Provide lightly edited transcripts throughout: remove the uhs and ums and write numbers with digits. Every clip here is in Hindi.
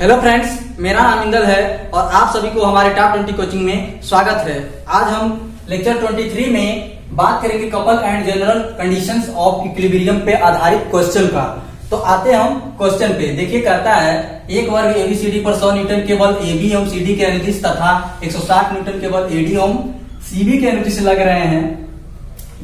हेलो फ्रेंड्स, मेरा नाम इंदल है और आप सभी को हमारे टॉप 20 कोचिंग में स्वागत है। आज हम लेक्चर 23 में बात करेंगे couple and general conditions of equilibrium पे आधारित क्वेश्चन का। तो आते हम क्वेश्चन पे। देखिए कहता है एक वर्ग एबीसीडी पर 100 न्यूटन केवल एबी एवं सीडी के अनुदिश तथा 160 न्यूटन केवल एडी एवं सीबी के अनुदिश लग रहे हैं।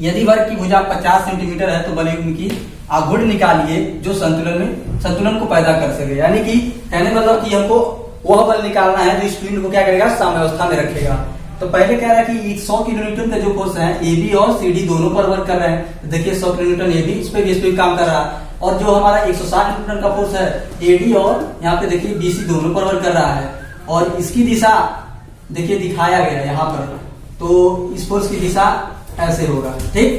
यदि वर्ग की भुजा 50 सेंटीमीटर है तो बलयुग्म की आघूर्ण निकालिए जो संतुलन को पैदा कर सके। यानी कि कहने मतलब कि हमको वह बल निकालना है जो इस पिंड को क्या करेगा, साम्यावस्था में रखेगा। तो पहले कह रहा है कि 100 किलोन्यूटन का जो फोर्स है एबी और सीडी दोनों पर वर्क कर रहे हैं। तो देखिए 100 किलोन्यूटन एबी इस पे भी काम कर रहा है और जो हमारा 160 न्यूटन का फोर्स है एडी और यहाँ पे देखिए बीसी दोनों पर वर्क कर रहा है। और इसकी दिशा देखिए दिखाया गया है यहाँ पर। तो इस फोर्स की दिशा ऐसे होगा, ठीक।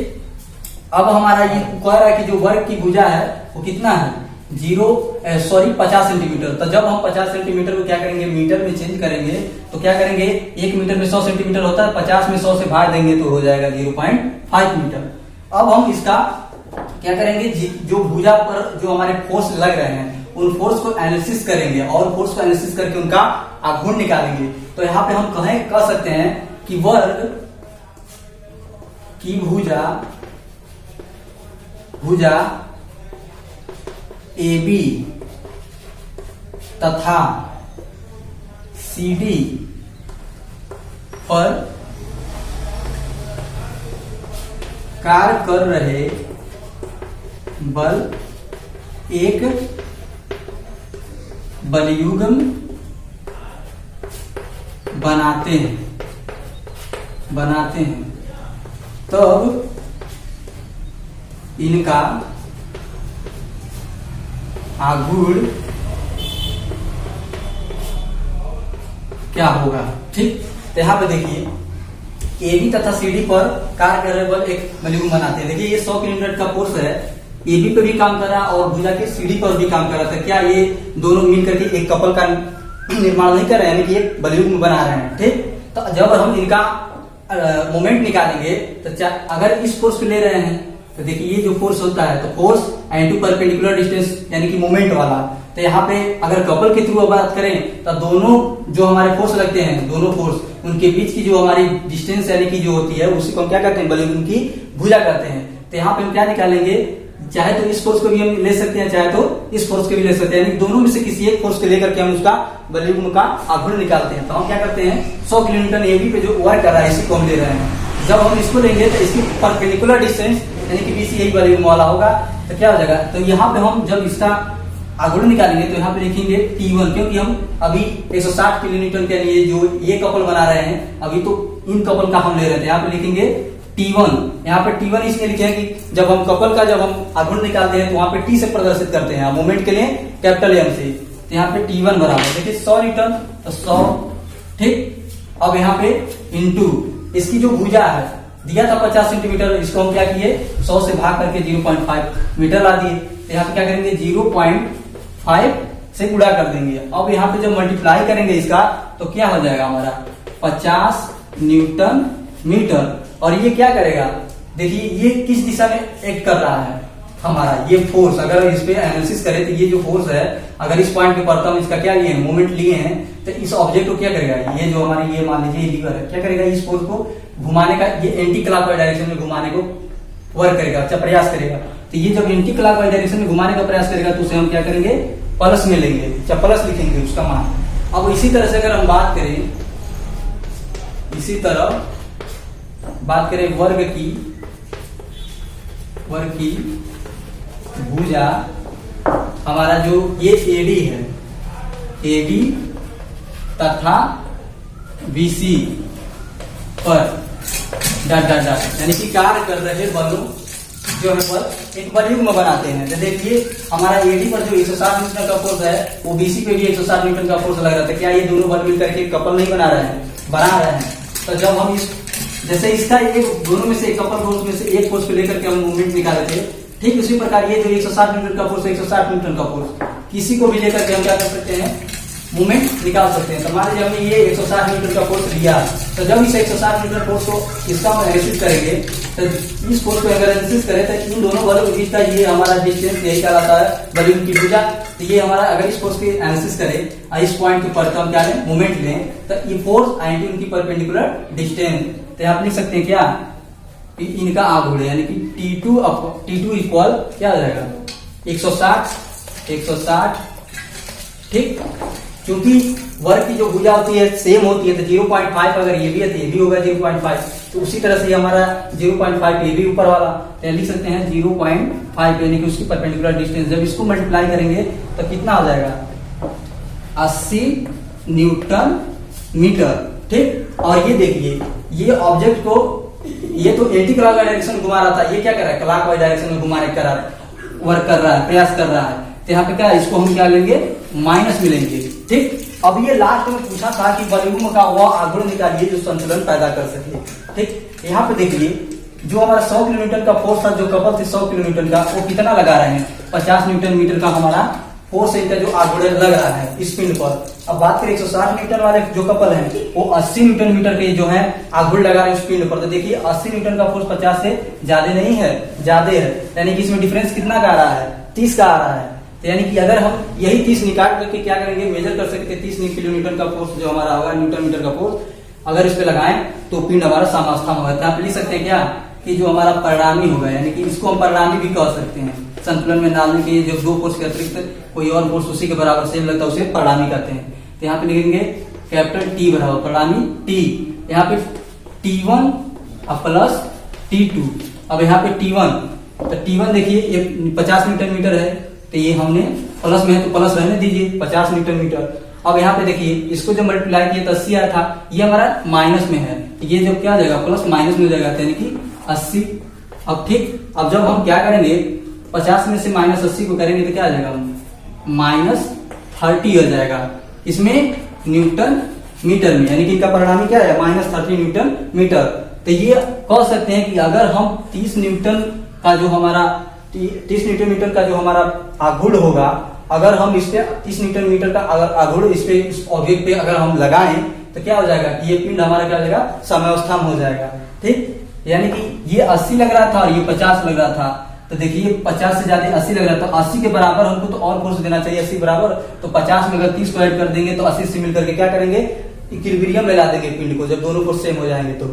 अब हमारा ये कह रहा है कि जो वर्ग की भुजा है वो कितना है 50 सेंटीमीटर। तो जब हम 50 सेंटीमीटर को क्या करेंगे, मीटर में चेंज करेंगे तो क्या करेंगे, 1 मीटर में 100 सेंटीमीटर होता है, 50 में 100 से भाग देंगे तो हो जाएगा 0.5 मीटर। अब हम इसका क्या करेंगे, जो भुजा पर जो हमारे फोर्स लग रहे हैं उन फोर्स को एनालिसिस करेंगे और फोर्स को एनालिसिस करके उनका आघूर्ण निकालेंगे। तो यहाँ पे हम कह सकते हैं कि वर्ग की भुजा AB तथा CD पर कार्य कर रहे बल एक बलयुग्म बनाते हैं तब इनका आघूर्ण क्या होगा, ठीक। तो यहाँ पे देखिए एबी तथा सीडी पर कार्य कर रहे बल एक बलयुग्म बनाते हैं। देखिए ये 100 किलोमीटर का फोर्स है, एबी पे भी काम कर रहा है और भुजा के सीडी पर भी काम कर रहा था। क्या ये दोनों मिलकर के एक कपल का निर्माण नहीं कर रहे हैं, यानी कि एक बलयुग्म बना रहे हैं, ठीक। तो जब हम इनका मोमेंट निकालेंगे तो अगर इस फोर्स को ले रहे हैं तो देखिए ये जो फोर्स होता है तो फोर्स इनटू परपेंडिकुलर डिस्टेंस यानी कि मोमेंट वाला। तो यहाँ पे अगर कपल के थ्रू बात करें तो दोनों जो हमारे फोर्स लगते हैं, दोनों फोर्स उनके बीच की जो हमारी डिस्टेंस यानी कि जो होती है उसी को हम क्या करते हैं, बलयुग्म की भुजा करते हैं। तो यहाँ पे हम क्या निकालेंगे, चाहे तो इस फोर्स को भी हम ले सकते हैं, चाहे तो इस फोर्स को भी ले सकते हैं, यानी दोनों में से किसी एक फोर्स को लेकर के हम उसका बलयुग्म का आघूर्ण निकालते हैं। तो हम क्या करते हैं 100 किलोमीटर एबी पे जो वर्क कर रहा है इसी को हम ले रहे हैं। जब हम इसको लेंगे तो इसकी परपेंडिकुलर डिस्टेंस यानी कि बीसी यही बलयुग्म वाला होगा। तो क्या हो जाएगा, तो यहाँ पे हम जब इसका आघूर्ण निकालेंगे तो यहाँ पे लिखेंगे T1, क्योंकि हम अभी 160 किलोमीटर के लिए जो ये कपल बना रहे हैं अभी तो इन कपल का हम ले रहे थे। यहाँ पे लिखेंगे T1। यहाँ पे T1 इसलिए लिखे हैं कि जब हम कपल का जब हम आघूर्ण निकालते हैं तो वहां पे T से प्रदर्शित करते हैं, मोमेंट के लिए कैपिटल M से। तो यहाँ पे T1 बराबर देखिए 100 न्यूटन तो 100, ठीक। अब यहाँ पे इंटू इसकी जो भुजा है दिया था 50 सेंटीमीटर, इसको हम क्या किए 100 से भाग करके 0.5 मीटर ला दिए। तो यहाँ पे क्या करेंगे 0.5 से गुणा कर देंगे। अब यहाँ पे जब मल्टीप्लाई करेंगे इसका तो क्या हो जाएगा हमारा 50 न्यूटन मीटर। और ये क्या करेगा, देखिए ये किस दिशा में एक्ट कर रहा है हमारा ये फोर्स। अगर इस पे एनालिसिस करें तो ये जो फोर्स है अगर इस पॉइंट पे पड़ता हूं, इसका क्या लिए हैं, मोमेंट लिए हैं, तो इस ऑब्जेक्ट को क्या करेगा, ये जो हमारे ये मान लीजिए लीवर है, क्या करेगा इस फोर्स को घुमाने का, ये एंटी क्लॉकवाइज डायरेक्शन में घुमाने को वर्क करेगा, अच्छा प्रयास करेगा। तो ये जब एंटी क्लॉकवाइज डायरेक्शन में घुमाने का प्रयास करेगा तो उसे हम क्या करेंगे प्लस में लेंगे, अच्छा प्लस लिखेंगे उसका मान। अब इसी तरह से अगर हम बात करें, इसी तरह बात करें वर्ग की भुजा हमारा जो ये एडी है, एडी तथा बीसी पर डॉट यानी कि कार्य कर रहे बलों जो है पर एक बलयुग्म बनाते हैं। तो देखिए हमारा एडी पर जो 160 न्यूटन का फोर्स है वो बीसी पे भी 160 न्यूटन का फोर्स लग रहा था। क्या ये दोनों बल मिलकर के कपल नहीं बना रहे हैं, बना रहे हैं। तो जब हम इस जैसे इसका एक दोनों में से एक कपल फोर्स में से एक फोर्स को लेकर के हम मूवमेंट निकाले थे, ठीक उसी प्रकार ये जो 160 न्यूटन का फोर्स 160 न्यूटन का फोर्स किसी को भी लेकर के हम क्या कर सकते हैं मोमेंट निकाल सकते हैं। तो मान लीजिए हमने ये 160 न्यूटन का फोर्स लिया, तो जब इस 160 न्यूटन फोर्स को इसका हम एनालिसिस करेंगे, तो इस फोर्स को अगर एनालिसिस करें तो इन दोनों बलों के बीच का ये हमारा डिस्टेंस यही कहलाता है वॉल्यूम की भुजा। तो ये हमारा अगर इस फोर्स की एनालिसिस करें इस पॉइंट के पर, तो हम क्या लें, मोमेंट लें, तो ये फोर्स एंटी उनकी परपेंडिकुलर डिस्टेंस, तो आप लिख सकते हैं क्या, इनका आघूर्ण यानी कि T2 इक्वल क्या हो जाएगा 160, ठीक। क्योंकि वर्ग की जो भुजा होती है सेम होती है, तो 0.5 अगर ये भी है तो ये भी होगा 0.5, तो उसी तरह से हमारा 0.5 ये भी ऊपर वाला, तो लिख सकते हैं 0.5 यानी कि उसकी परपेंडिकुलर डिस्टेंस। जब इसको मल्टीप्लाई करेंगे तो कितना हो जाएगा 80 न्यूटन मीटर, ठीक। और ये देखिए ये ऑब्जेक्ट को, ये तो एंटी क्लॉकवाइज डायरेक्शन में घुमा रहा था, ये क्या कर रहा है, क्लॉकवाइज डायरेक्शन में घुमाने का वर्क कर रहा है, प्रयास कर रहा है। तो यहाँ पे क्या, इसको हम क्या लेंगे, माइनस में लेंगे, ठीक। अब ये लास्ट में पूछा था कि वॉल्यूम का वह आघूर्ण निकालिए जो संतुलन पैदा कर सके, ठीक। यहाँ पे देखिए जो हमारा 100 किलोमीटर का फोर्स था, जो कपल थे 100 किलोमीटर का, वो कितना लगा रहे हैं, 50 न्यूटन मीटर का हमारा फोर्स इनका जो आघूर्ण लग रहा है इस पिंड पर। अब बात करें 160 न्यूटन वाले जो कपल हैं, वो 80 न्यूटन मीटर के जो है आघूर्ण लगा रहे हैं उस पिंड पर। तो देखिए 80 न्यूटन का फोर्स 50 से ज्यादा नहीं है, ज्यादा है, यानी कि इसमें डिफरेंस कितना का आ रहा है, 30 का आ रहा है। तो यानी कि अगर हम यही 30 निकाल करके क्या करेंगे, मेजर कर सकते हैं 30 किलो न्यूटन का फोर्स जो हमारा होगा, न्यूटन मीटर का फोर्स अगर इस पे लगाएं तो पिंड हमारा सामावस्था में होगा। आप लिख सकते हैं क्या कि जो हमारा परिणामी होगा, यानी कि इसको हम परिणामी भी कह सकते हैं। संतुलन में डालने के जो दो फोर्स के अतिरिक्त कोई और फोर्स उसी के बराबर सेम लगता है उसे परिणामी कहते हैं। तो यहाँ पे लिखेंगे कैपिटल T बराबर परिणामी T, यहाँ पे T1 प्लस T2। अब यहाँ पे T1, तो T1 देखिए ये 50 न्यूटन मीटर है, तो ये हमने प्लस में है तो प्लस रहने दीजिए 50 न्यूटन मीटर। अब यहाँ पे देखिए इसको जब मल्टीप्लाई किया तो 80 आया था, ये हमारा माइनस में है, ये जब क्या आ जाएगा प्लस माइनस में हो जाएगा, यानी कि 80। अब ठीक, अब जब हम क्या करेंगे 50 में से माइनस 80 को करेंगे तो क्या आ जाएगा, -30 हो जाएगा इसमें न्यूटन मीटर में, यानी कि इनका परिणामी क्या है -30 न्यूटन मीटर। तो ये कह सकते हैं कि अगर हम 30 न्यूटन का जो हमारा 30 न्यूटन मीटर का जो हमारा आघूर्ण होगा, अगर हम इस पे 30 न्यूटन मीटर का अगर आघूर्ण इस ऑब्जेक्ट पे अगर हम लगाएं तो क्या हो जाएगा कि ये पिंड हमारा क्या हो जाएगा, साम्यावस्था में हो जाएगा, ठीक। यानी कि ये 80 लग रहा था और ये 50 लग रहा था, तो देखिए 50 से ज्यादा 80 लग रहा था, तो 80 के बराबर हमको तो और फोर्स देना चाहिए 80 बराबर, तो 50 में अगर 30 को ऐड कर देंगे तो 80 से मिलकर के क्या करेंगे, इक्विलिब्रियम में ला देंगे पिंड को, जब दोनों फोर्स सेम हो जाएंगे। तो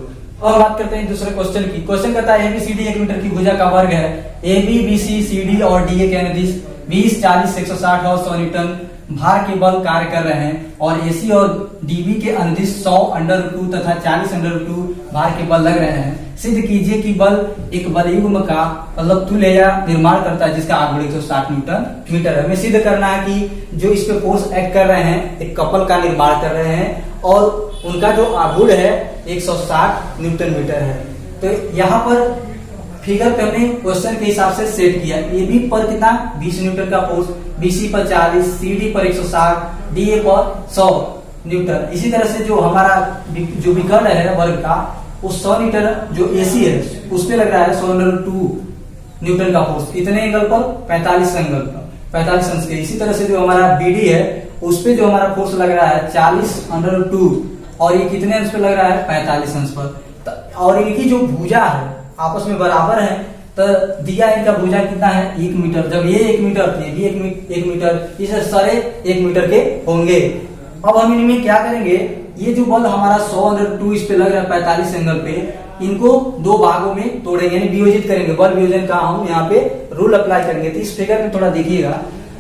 और बात करते हैं दूसरे क्वेश्चन की। क्वेश्चन कहता है ABCD 1 मीटर की भुजा का वर्ग है, AB BC CD और DA के अनुदिश 20 40 160 और 100 न्यूटन भार के बल कार्य कर रहे हैं, और AC और DB के अनुदिश 100√2 तथा 40√2 भार के बल लग रहे हैं। सिद्ध कीजिए कि बल एक बलयुग्म का मतलब तुल्य या निर्माण करता है जिसका आघूर्ण 160 न्यूटन मीटर है। हमें सिद्ध करना है कि जो इस पे फोर्स एक्ट कर रहे हैं एक कपल का निर्माण कर रहे हैं और उनका जो आघूर्ण है 160 न्यूटन मीटर है। तो यहाँ पर फिगर पे हमने क्वेश्चन के हिसाब से सेट किया, AB पर कितना 20 न्यूटन का फोर्स, BC पर 40, CD पर 160, DA पर 100 न्यूटन। इसी तरह से जो हमारा जो विकर्ण है वर्ग का उस 100 न्यूटन जो AC है उस पे लग रहा है 100√2 न्यूटन का फोर्स, कितने एंगल पर 45 एंगल पर, 45 अंश के। इसी तरह से जो हमारा BD है उस पे जो हमारा फोर्स लग रहा है 40√2 और ये कितने अंश पे लग रहा है 45 अंश पर। और इनकी जो भुजा है आपस में बराबर है, तो दिया इनका भुजा कितना है 1 मीटर, जब ये 1 मीटर थे ये 1 मीटर, इस सारे 1 मीटर के होंगे। अब हम इनमें क्या करेंगे, ये जो बल हमारा 100√2 इस पे लग रहा है 45 एंगल पे, इनको दो भागों में तोड़ेंगे यानी वियोजित करेंगे। बल वियोजन का हम यहाँ पे रूल अप्लाई करेंगे। तो इस फिगर में थोड़ा देखिएगा,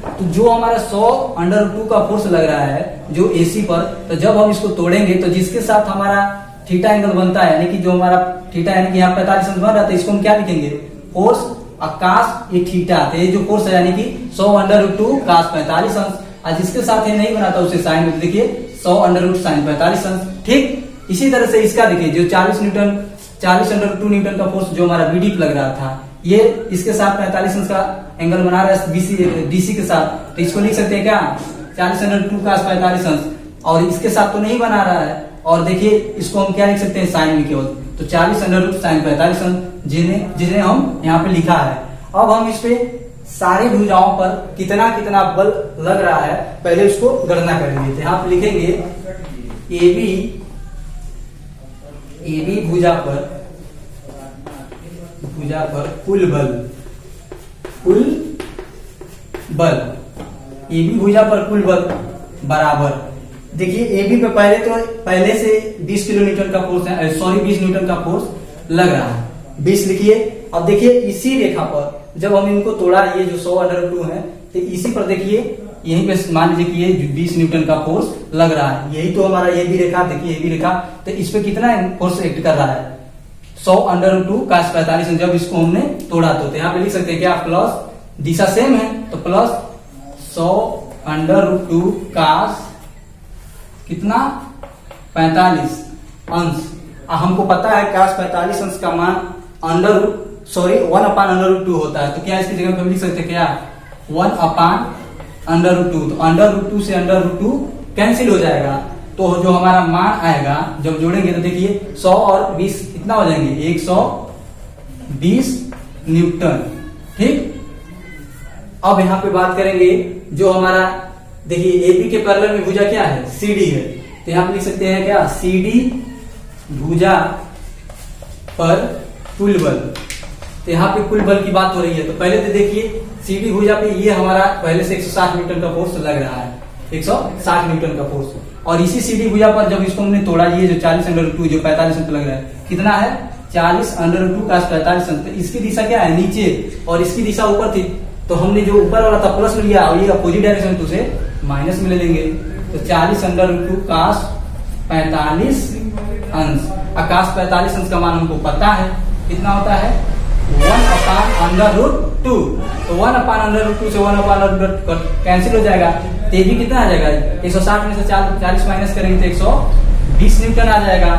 तो जो हमारा 100√2 का फोर्स लग रहा है जो AC पर, तो जब हम इसको तोड़ेंगे तो जिसके साथ हमारा थीटा एंगल बनता है, यानी कि जो हमारा थीटा यानी कि यहाँ 45 अंश बन रहा था, इसको हम क्या लिखेंगे फोर्स आकाश ये थीटा, तो ये जो फोर्स है यानी कि 100√2 cos 45 अंश, और जिसके साथ ये नहीं बना था उसे साइन में देखिए 100√2 sin 45 अंश, ठीक। इसी तरह से इसका देखिए जो 40√2 न्यूटन का फोर्स जो हमारा BD पे लग रहा था, ये इसके साथ 45 अंश का एंगल बना रहा है DC के साथ, तो इसको लिख सकते हैं क्या 40√2 cos 45 अंश, और इसके साथ तो नहीं बना रहा है, और देखिए इसको हम क्या लिख सकते हैं साइन में केवल, तो 40√2 sin 45 अंश जिन्हें हम यहाँ पे लिखा है। अब हम इस पे सारी भुजाओं पर कितना कितना बल लग रहा है पहले उसको गणना करेंगे। तो यहाँ पे लिखेंगे AB भुजा पर कुल बल AB भुजा पर कुल बल बराबर, देखिए AB पे पहले से 20 किलो न्यूटन का फोर्स है, सॉरी 20 न्यूटन का फोर्स लग रहा है, 20 लिखिए। अब देखिए इसी रेखा पर जब हम इनको तोड़ा, ये जो 100/2 है, तो इसी पर देखिए यहीं पे मान लीजिए कि ये 20 न्यूटन का फोर्स लग रहा है, यही तो हमारा ये भी रेखा, देखिए ये भी रेखा, तो इस पे कितना फोर्स एक्ट कर रहा है 100/2 cos 45। जब इसको हमने तोड़ा तो यहाँ पे लिख सकते हैं क्या, प्लस, दिशा सेम है तो प्लस 100/2 cos कितना 45 अंश। हमको पता है cos 45 अंश का मान 1/2 होता है, तो क्या इसकी जगह पे लिख सकते हैं क्या 1/2, तो √2 से √2 कैंसिल हो जाएगा, तो जो हमारा मान आएगा जब जोड़ेंगे तो देखिए 100 और 20 कितना हो जाएंगे 120 न्यूटन। ठीक, अब यहाँ पे बात करेंगे जो हमारा, देखिए AB के पैरेलल में भुजा क्या है, CD है, तो यहाँ पे लिख सकते हैं क्या CD भुजा पर कुल बल। तो यहाँ पे कुल बल की बात हो रही है, तो पहले तो देखिए CD भुजा पे ये हमारा पहले से 160 न्यूटन का फोर्स लग रहा है, 160 न्यूटन का फोर्स, और इसी CD भुजा पर जब इसको हमने तोड़ा, ये जो 40/2 जो 45 अंश लग रहा है, कितना है 40/2 cos 45 अंश, तो इसकी दिशा क्या है नीचे और इसकी दिशा ऊपर थी, तो हमने जो ऊपर वाला था प्लस में लिया और ये अपोजिट डायरेक्शन में तो उसे माइनस में ले लेंगे, तो 40/2 cos 45 अंश, और cos 45 अंश का मान हमको पता है कितना होता है 1/√2, तो 1/√2 से 1/√2 कैंसिल हो जाएगा, तो ये भी कितना आ जाएगा 160 में से 40 माइनस करेंगे तो 120 न्यूटन आ जाएगा।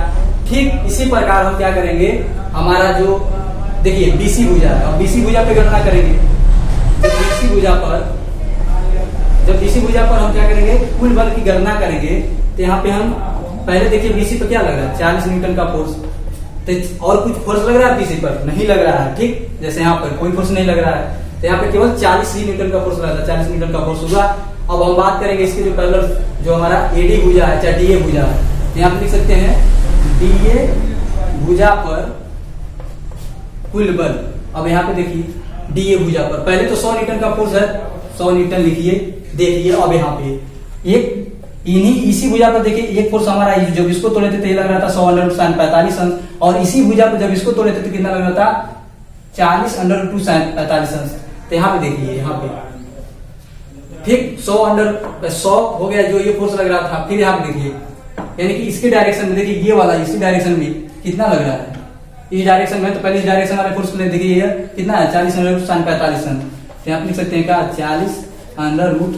ठीक इसी प्रकार हम क्या करेंगे, हमारा जो देखिए BC भुजा है, अब BC भुजा पे गणना करेंगे, जब BC भुजा पर हम क्या करेंगे कुल बल की गणना करेंगे, तो यहाँ पे हम पहले देखिए BC पे क्या लग रहा है 40 न्यूटन का फोर्स, तो और कुछ फोर्स लग रहा है BC पर नहीं लग रहा है, ठीक, जैसे यहाँ पर कोई फोर्स नहीं लग रहा है, तो यहाँ पे केवल 40 ही न्यूटन का फोर्स लग रहा है, 40 न्यूटन का फोर्स होगा। अब हम बात करेंगे इसके जो पैरेलल जो हमारा AD भुजा है चाहे DA भुजा है, तो यहाँ पे लिख सकते हैं DA भुजा पर कुल बल। अब यहाँ पे देखिए DA भुजा पर पहले तो 100 न्यूटन का फोर्स है, 100 न्यूटन लिखिए, देखिए अब यहाँ पे इसी भुजा पर देखिए एक फोर्स हमारा जब इसको तोड़े थे तो ये लग रहा था 100/sin 45 अंश, और इसी भुजा पर जब इसको तोड़े थे तो कितना लग रहा था 40/sin 45 अंश। तो यहाँ पे देखिए यहाँ पे ठीक 100 हो गया जो ये फोर्स लग रहा था, फिर यहाँ पे देखिए यानी कि इसके डायरेक्शन में देखिए ये वाला इसी डायरेक्शन में कितना लग रहा है इस डायरेक्शन में, तो पहले इस डायरेक्शन वाले फोर्स में देखिए ये कितना है 40/sin 45 अंश, तो यहाँ पे लिख सकते हैं क्या 40/2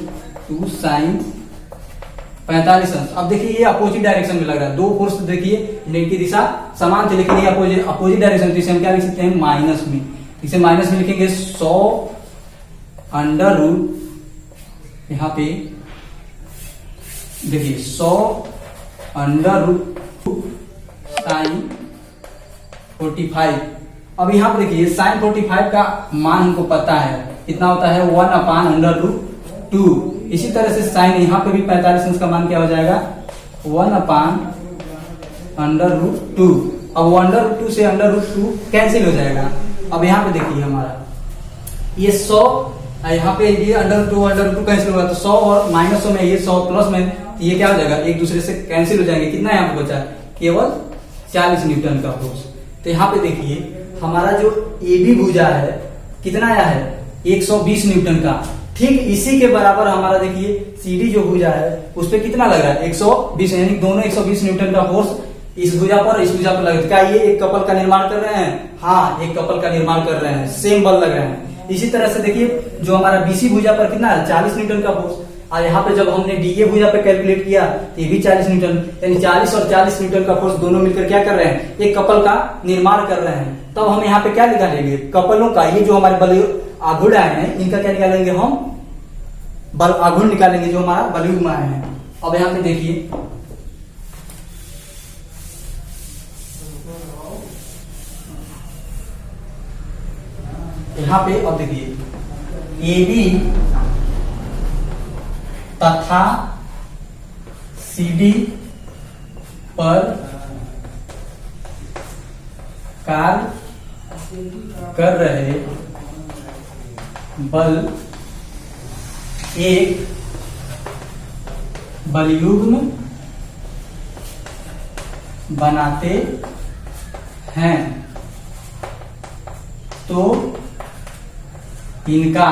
sin 45 अंश। अब देखिए ये अपोजिट डायरेक्शन में लग रहा है, दो फोर्स देखिए इनकी दिशा समान थी लेकिन ये अपोजिट डायरेक्शन, तो इसे हम क्या लिख सकते हैं माइनस में, इसे माइनस में लिखेंगे 100/, यहाँ पे देखिए 100/sin 45। अब यहाँ पे देखिए sin 45 का मान हमको पता है कितना होता है 1/√2। इसी तरह से साइन यहाँ पे भी 45 अंश का मान क्या हो जाएगा 1/√2। अब 1/√2 से √2 कैंसिल हो जाएगा। अब यहाँ पे देखिए हमारा ये 100 यहाँ पे ये √2 कैंसिल होगा, तो 100 और -100 में ये 100 प्लस में ये क्या हो जाएगा एक दूसरे से कैंसिल हो जाएंगे। कितना यहाँ पे बचा केवल 40 न्यूटन का फोर्स। तो यहाँ पे देखिए हमारा जो AB भुजा है कितना आया है 120 न्यूटन का। ठीक इसी के बराबर हमारा देखिए CD जो भुजा है उस पर कितना लग रहा है 120, यानी दोनों 120 न्यूटन का फोर्स इस भुजा पर इस भुजा पर लग रहा है। क्या ये एक कपल का निर्माण कर रहे हैं? हाँ, एक कपल का निर्माण कर रहे हैं, सेम बल लग रहे हैं। इसी तरह से देखिए जो हमारा BC भुजा पर कितना है 40 न्यूटन का फोर्स, और यहाँ पे जब हमने DA भुजा पे कैलकुलेट किया तो ये भी 40 न्यूटन, यानी 40 और 40 न्यूटन का फोर्स दोनों मिलकर क्या कर रहे हैं एक कपल का निर्माण कर रहे हैं। तब हम यहाँ पे क्या निकालेंगे कपलों का, ये जो हमारे बल आघूर्ण आए हैं इनका क्या निकालेंगे हम बल आघूर्ण निकालेंगे जो हमारा बलयुग्म आए हैं। अब यहाँ पे देखिए यहाँ पे अब देखिए AB तथा CD पर कार्य कर रहे बल एक बलयुग्म बनाते हैं तो इनका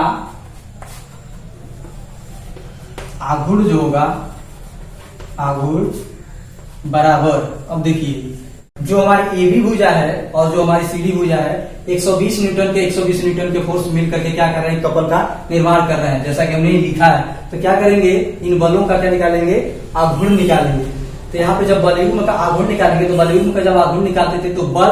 आघूर्ण जो होगा, आघूर्ण बराबर, अब देखिए जो हमारी AB भुजा है और जो हमारी CD भुजा है 120 न्यूटन के फोर्स मिल करके क्या कर रहे हैं, कपल का निर्माण कर रहे हैं, जैसा कि हमने लिखा है। तो क्या करेंगे, इन बलों का क्या निकालेंगे, आघूर्ण निकालेंगे। तो यहाँ पे जब बलयुग्म का आघूर्ण निकालेंगे, तो बलयुग्म का जब आघूर्ण निकालते थे तो बल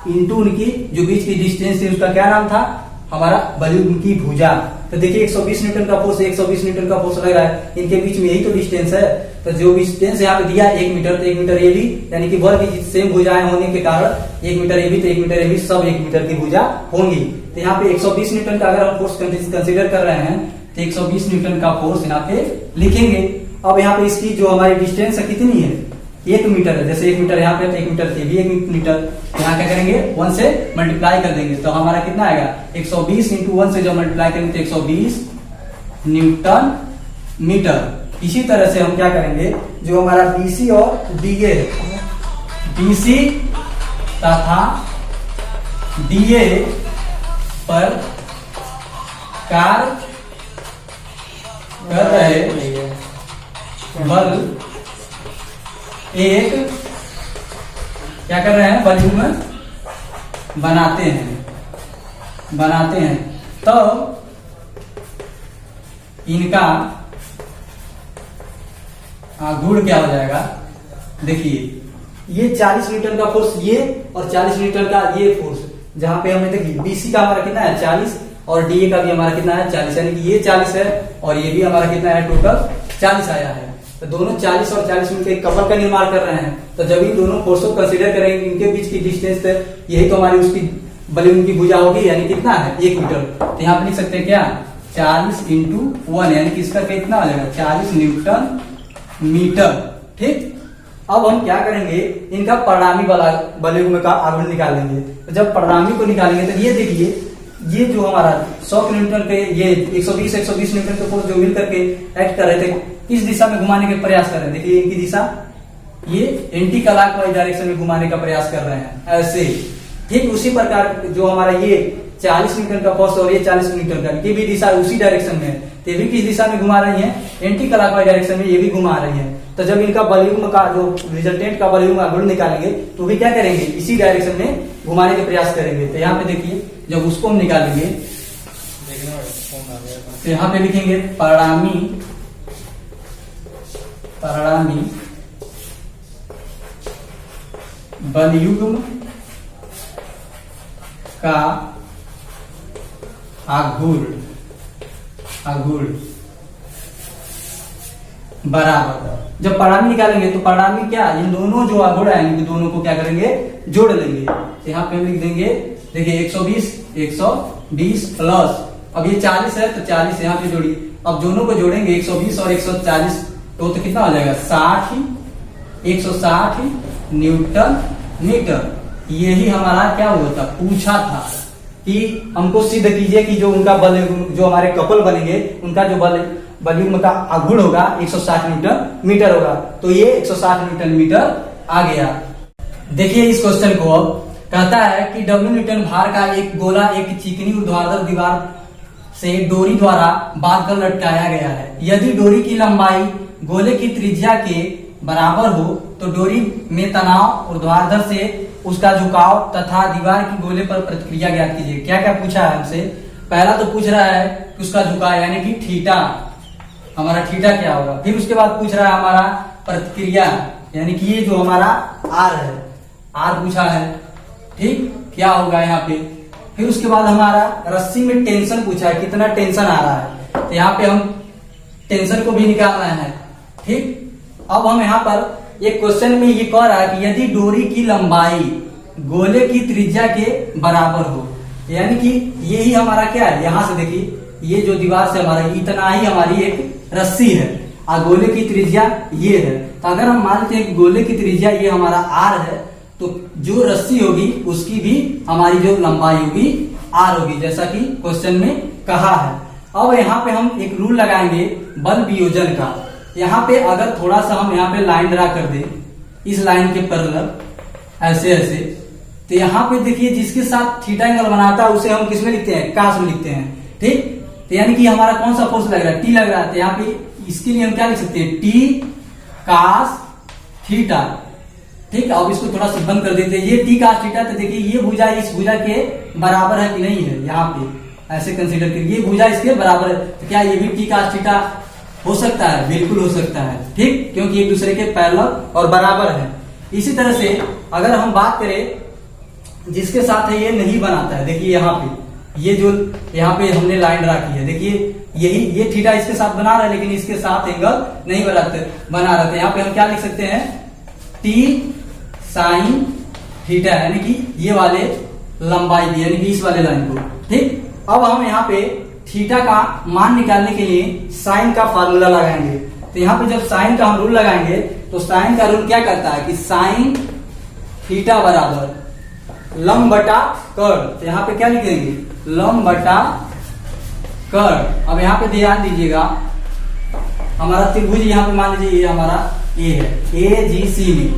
इंटू उनकी जो बीच की डिस्टेंस थी उसका क्या नाम था, हमारा बलयुग्म की भुजा। तो देखिए 120 न्यूटन का फोर्स 120 न्यूटन का फोर्स लग रहा है, इनके बीच में यही तो डिस्टेंस है। तो जो डिस्टेंस यहाँ पे दिया 1 मीटर, तो 1 मीटर ये भी, यानी कि वर्ग की सेम भुजाएं होने के कारण 1 मीटर ये भी, तो 1 मीटर ये भी, सब 1 मीटर की भुजा होंगी। तो यहाँ पे 120 न्यूटन का अगर हम फोर्स कंसीडर कर रहे हैं तो 120 न्यूटन का फोर्स यहाँ पे लिखेंगे। अब यहाँ पे इसकी जो हमारी डिस्टेंस है कितनी है, 1 मीटर है। जैसे 1 मीटर यहाँ पे 1 मीटर थी, भी 1 मीटर, यहाँ क्या करेंगे 1 से मल्टीप्लाई कर देंगे, तो हमारा कितना आएगा 120 इंटू 1 से जब मल्टीप्लाई करेंगे तो 120 न्यूटन मीटर। इसी तरह से हम क्या करेंगे, जो हमारा BC और DA है, BC तथा DA पर कार्य कर रहे बल एक क्या कर रहे हैं, बलयुग्म बनाते हैं तो इनका आघूर्ण क्या हो जाएगा। देखिए ये 40 न्यूटन का फोर्स ये और 40 न्यूटन का ये फोर्स, जहां पे हमने देखिए BC का हमारा कितना है 40 और DA का भी हमारा कितना है 40, यानी कि ये 40 है और ये भी हमारा कितना है, टोटल 40 आया है। तो दोनों 40 और 40 मिलकर एक कपल का निर्माण कर रहे हैं। तो जब इन दोनों फोर्स को कंसीडर करेंगे, इनके बीच की डिस्टेंस है, यही तो हमारी उसकी बलयुग्म की भुजा होगी, यानी कितना है 1 मीटर। तो यहाँ पे लिख सकते हैं क्या, 40 इंटू 1, यानी कि इसका कितना हो जाएगा 40 न्यूटन मीटर। ठीक, अब हम क्या करेंगे, इनका परिणामी बलयुग्म का आघूर्ण निकालेंगे। तो जब परिणामी को निकालेंगे तो ये देखिए, ये जो हमारा 100 न्यूटन के ये 120 न्यूटन के फोर्स जो मिल करके एक्ट कर रहे थे, इस दिशा में घुमाने के प्रयास कर रहे हैं। देखिए इनकी दिशा ये एंटी क्लॉकवाइज डायरेक्शन में घुमाने का प्रयास कर रहे हैं, ऐसे। ठीक उसी प्रकार जो हमारा ये 40 न्यूटन का फोर्स और ये 40 न्यूटन का, ये भी दिशा उसी डायरेक्शन में है। ये भी किस दिशा में घुमा रही है, एंटी क्लॉकवाइज डायरेक्शन में ये भी घुमा रही है। तो जब इनका बलयुग्म का जो रिजल्टेंट का बलयुग्म आघूर्ण निकालेंगे तो भी क्या करेंगे, इसी डायरेक्शन में घुमाने के प्रयास करेंगे। तो यहाँ पे देखिए जब उसको हम निकालेंगे तो यहाँ पे लिखेंगे परिणामी बलयुग्म का आघूर्ण बराबर, जब परिणामी निकालेंगे तो परिणामी क्या, इन दोनों जो आघूर्ण है इनके दोनों को क्या करेंगे, जोड़ लेंगे। तो यहाँ पे हम लिख देंगे, देखिए 120 प्लस, अब ये 40 है तो 40 यहाँ पे जोड़ी, अब दोनों को जोड़ेंगे 120 और 140 तो कितना हो जाएगा 160 न्यूटन मीटर। यही हमारा क्या हुआ था, पूछा था कि हमको सिद्ध कीजिए कि जो उनका बल, जो हमारे कपल बनेंगे उनका जो बलयुग्म का आघूर्ण होगा 160 न्यूटन मीटर होगा। तो ये 160 न्यूटन मीटर आ गया। देखिए इस क्वेश्चन को, अब कहता है कि W न्यूटन भार का एक गोला एक चिकनी ऊर्ध्वाधर दीवार से डोरी द्वारा बांधकर लटकाया गया है। यदि डोरी की लंबाई गोले की त्रिज्या के बराबर हो तो डोरी में तनाव ऊर्ध्वाधर से उसका झुकाव तथा दीवार की गोले पर प्रतिक्रिया ज्ञात कीजिए। क्या क्या पूछा है हमसे, पहला तो पूछ रहा है कि उसका झुकाव यानी कि थीटा, हमारा थीटा क्या होगा। फिर उसके बाद पूछ रहा है हमारा प्रतिक्रिया, यानी कि ये जो हमारा आर है, आर पूछा है, ठीक क्या होगा यहाँ पे। फिर उसके बाद हमारा रस्सी में टेंशन पूछा है, कितना टेंशन आ रहा है, तो यहाँ पे हम टेंशन को भी निकालना है। ठीक, अब हम यहाँ पर एक क्वेश्चन में ये कह रहा है कि यदि डोरी की लंबाई गोले की त्रिज्या के बराबर हो, यानी कि यही हमारा क्या है, यहाँ से देखिए ये जो दीवार से हमारा इतना ही हमारी एक रस्सी है और गोले की त्रिज्या ये है। तो अगर हम मान लेते हैं कि गोले की त्रिज्या ये हमारा आर है, तो जो रस्सी होगी उसकी भी हमारी जो लंबाई होगी आर होगी, जैसा कि क्वेश्चन में कहा है। अब यहाँ पे हम एक रूल लगाएंगे बल वियोजन का। यहाँ पे अगर थोड़ा सा हम यहाँ पे लाइन ड्रा कर दें इस लाइन के पैरेलल ऐसे ऐसे, तो यहाँ पे देखिए जिसके साथ थीटा एंगल बनाता है उसे हम किस में लिखते हैं, कास में लिखते हैं। ठीक, तो यानी कि हमारा कौन सा फोर्स लग रहा है, टी लग रहा है। तो यहाँ पे इसके लिए हम क्या लिख सकते हैं, टी कास थीटा। ठीक है, अब इसको थोड़ा सा बंद कर देते हैं। ये टी कास थीटा, तो देखिए ये भुजा इस भुजा के बराबर है कि नहीं है, यहाँ पे ऐसे कंसीडर करिए ये भुजा इसके बराबर है। तो क्या ये भी टी कास थीटा हो सकता है, बिल्कुल हो सकता है। ठीक, क्योंकि एक दूसरे के पैरेलल और बराबर है। इसी तरह से अगर हम बात करें जिसके साथ है ये नहीं बनाता है, देखिए यहाँ पे ये जो यहाँ पे हमने लाइन ड्रा की है, देखिए यही ये थीटा इसके साथ बना रहा है लेकिन इसके साथ एंगल नहीं बना रहा था। यहाँ पे हम क्या लिख सकते हैं, टी साइन थीटा, यानी कि ये वाले लंबाई दी, यानी कि इस वाले लाइन को। ठीक, अब हम यहाँ पे थीटा का मान निकालने के लिए साइन का फार्मूला लगाएंगे। तो यहाँ पे जब साइन का हम रूल लगाएंगे तो साइन का रूल क्या करता है कि साइन थीटा बराबर लंब बटा कर्ण। तो यहाँ पे क्या लिखेंगे, लंब बटा कर्ण। अब यहाँ पे ध्यान दीजिएगा, हमारा त्रिभुज यहाँ पे मान लीजिए ये हमारा ए है, ए जी सी में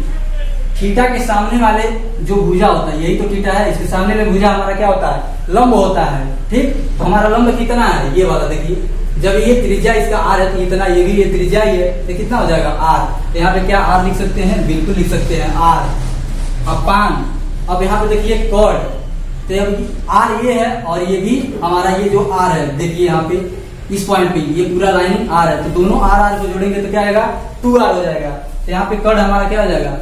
थीटा के सामने वाले जो भुजा होता है यही तो थीटा है, इसके सामने वाले भुजा हमारा क्या होता है, लंब होता है। ठीक, तो हमारा लंब कितना है, ये वाला देखिए, जब ये त्रिज्या इसका आर है तो इतना, ये भी ये त्रिज्या ही है, तो कितना हो जाएगा आर। तो यहाँ पे क्या आर लिख सकते हैं, बिल्कुल लिख सकते हैं आर अपान। अब यहाँ पे देखिए कॉर्ड, तो अब आर ये है और ये भी हमारा ये जो आर है, देखिए यहाँ पे इस पॉइंट पे ये पूरा लाइन आर है, तो दोनों आर आर को जोड़ेंगे तो क्या आएगा, 2r हो जाएगा। तो यहाँ पे कॉर्ड हमारा क्या हो जाएगा,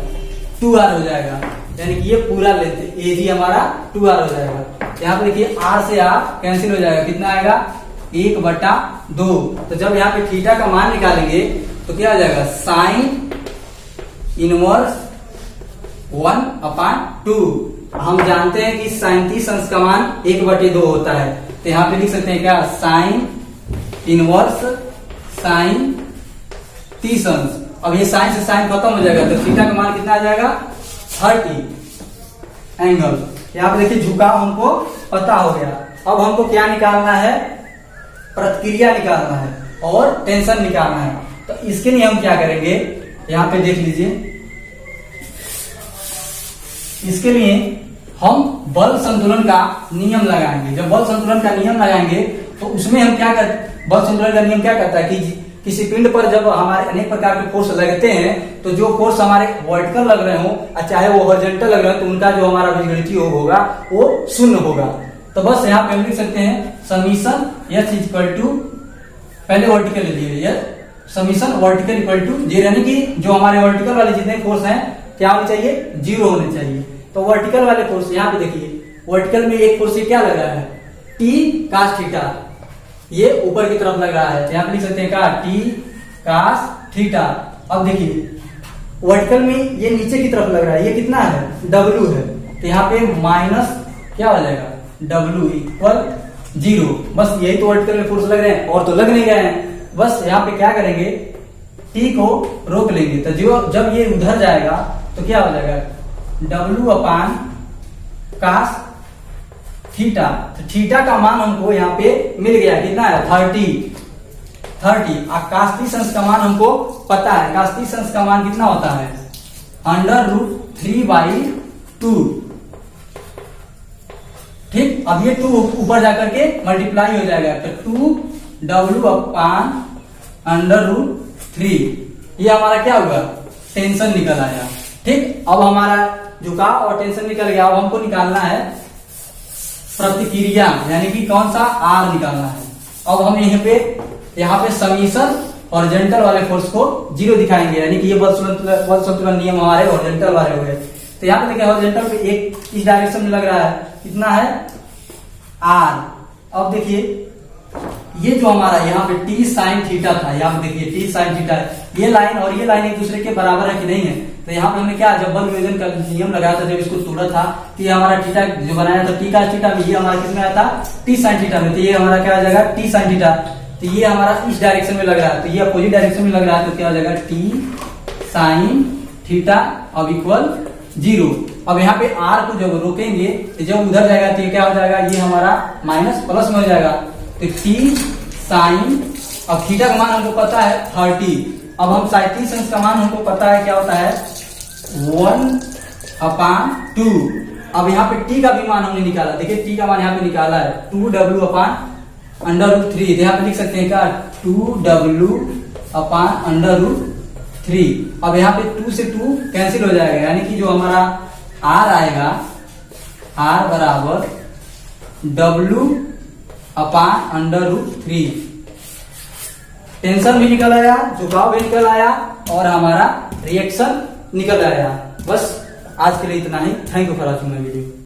2r हो जाएगा, यानी कि ये पूरा लेते एजी हमारा 2r हो जाएगा। यहाँ पे देखिए r से r कैंसिल हो जाएगा, कितना आएगा 1/2। तो जब यहाँ पे थीटा का मान निकालेंगे तो क्या आ जाएगा, साइन इनवर्स 1/2। हम जानते हैं कि साइन 30 अंश का मान 1/2 होता है, तो यहाँ पे लिख सकते हैं क्या, साइन इनवर्स साइन 30 अंश। अब ये साइन से साइन खत्म हो जाएगा तो थीटा का मान कितना आ जाएगा, 30 एंगल। यहाँ पे देखिए झुकाव हमको पता हो गया। अब हमको क्या निकालना है, प्रतिक्रिया निकालना है और टेंशन निकालना है। तो इसके लिए हम क्या करेंगे, यहाँ पे देख लीजिए, इसके लिए हम बल संतुलन का नियम लगाएंगे। जब बल संतुलन का नियम लगाएंगे तो उसमें हम क्या बल संतुलन का नियम क्या करता है कि किसी पिंड पर जब हमारे अनेक प्रकार के फोर्स लगते हैं तो जो फोर्स हमारे वर्टिकल लग रहे हो चाहे वो हॉरिजॉन्टल लग रहे हो, तो उनका जो हमारा बीजगणितीय योग होगा वो 0 होगा। तो बस यहाँ पे हम लिख सकते हैं समीशन H इक्वल टू, पहले वर्टिकल ले लिए, समीशन वर्टिकल इक्वल टू 0, यानी कि जो हमारे वर्टिकल वाले जितने फोर्स हैं क्या होने चाहिए, 0 होने चाहिए। तो वर्टिकल वाले फोर्स यहाँ पे देखिए, वर्टिकल में एक फोर्स क्या लग रहा है, टी कास थीटा, ये ऊपर की तरफ लग रहा है, यहाँ पे लिख सकते हैं क्या, टी कास थीटा। अब देखिए वर्टिकल में ये नीचे की तरफ लग रहा है, ये कितना है, W है, तो यहाँ पे माइनस क्या हो जाएगा, W इक्वल 0। बस यही तो वर्टिकल में फोर्स लग रहे हैं और तो लग नहीं गए हैं। बस यहाँ पे क्या करेंगे, टी को रोक लेंगे, तो जब ये उधर जाएगा तो क्या हो जाएगा, W अपान कास थीटा। तो थीटा का मान हमको यहाँ पे मिल गया, कितना है 30। और कास 30 अंश का मान हमको पता है, कास 30 अंश का मान कितना होता है, √3/2। ठीक, अब ये 2 ऊपर जाकर के मल्टीप्लाई हो जाएगा, तो 2W अपान √3। ये हमारा क्या होगा, टेंशन निकल आया। ठीक, अब हमारा झुकाव और टेंशन निकल गया। अब हमको निकालना है प्रतिक्रिया, यानी कि कौन सा, R निकालना है। अब हम यहाँ पे समीशन हॉरिजॉन्टल वाले फोर्स को 0 दिखाएंगे, यानी कि ये बल संतुलन नियम हमारे हॉरिजॉन्टल वाले हो गए। तो यहाँ पे देखिए हॉरिजॉन्टल पे एक इस डायरेक्शन में लग रहा है, कितना है R। अब देखिए ये जो हमारा यहाँ पे टी साइन थीटा था, यहाँ पे देखिए टी साइन थीटा है, ये लाइन और ये लाइन एक दूसरे के बराबर है कि नहीं है। तो यहाँ पे हमने क्या, जब बल विभाजन का नियम लगाया था, जब इसको तोड़ा था, तो ये हमारा थीटा जो बनाया था टी का थीटा में, ये हमारा किसमें आया था, टी साइन थीटा में। तो ये हमारा क्या आ जाएगा, टी साइन थीटा। तो ये हमारा इस डायरेक्शन में लग रहा है, तो ये अपोजिट डायरेक्शन में लग रहा है, तो क्या हो जाएगा, टी साइन थीटा अब इक्वल 0। अब यहाँ पे आर को जब रोकेंगे तो जब उधर जाएगा तो ये क्या हो जाएगा, ये हमारा माइनस प्लस में हो जाएगा। तो टी साइन, अब थीटा का मान हमको पता है 30, अब हम साइटिशन का मान हमको पता है क्या होता है 1/2। अब यहाँ पे टी का भी मान हमने निकाला, देखिए टी का मान यहाँ पे निकाला है 2w/√3। यहाँ पे लिख सकते हैं क्या, 2w/√3। अब यहाँ पे 2 से 2 कैंसिल हो जाएगा, यानी कि जो हमारा r आएगा, r बराबर w/√3। टेंशन भी निकल आया, झुकाव भी निकल आया और हमारा रिएक्शन निकल आया। बस आज के लिए इतना ही। Thank you for watching my video.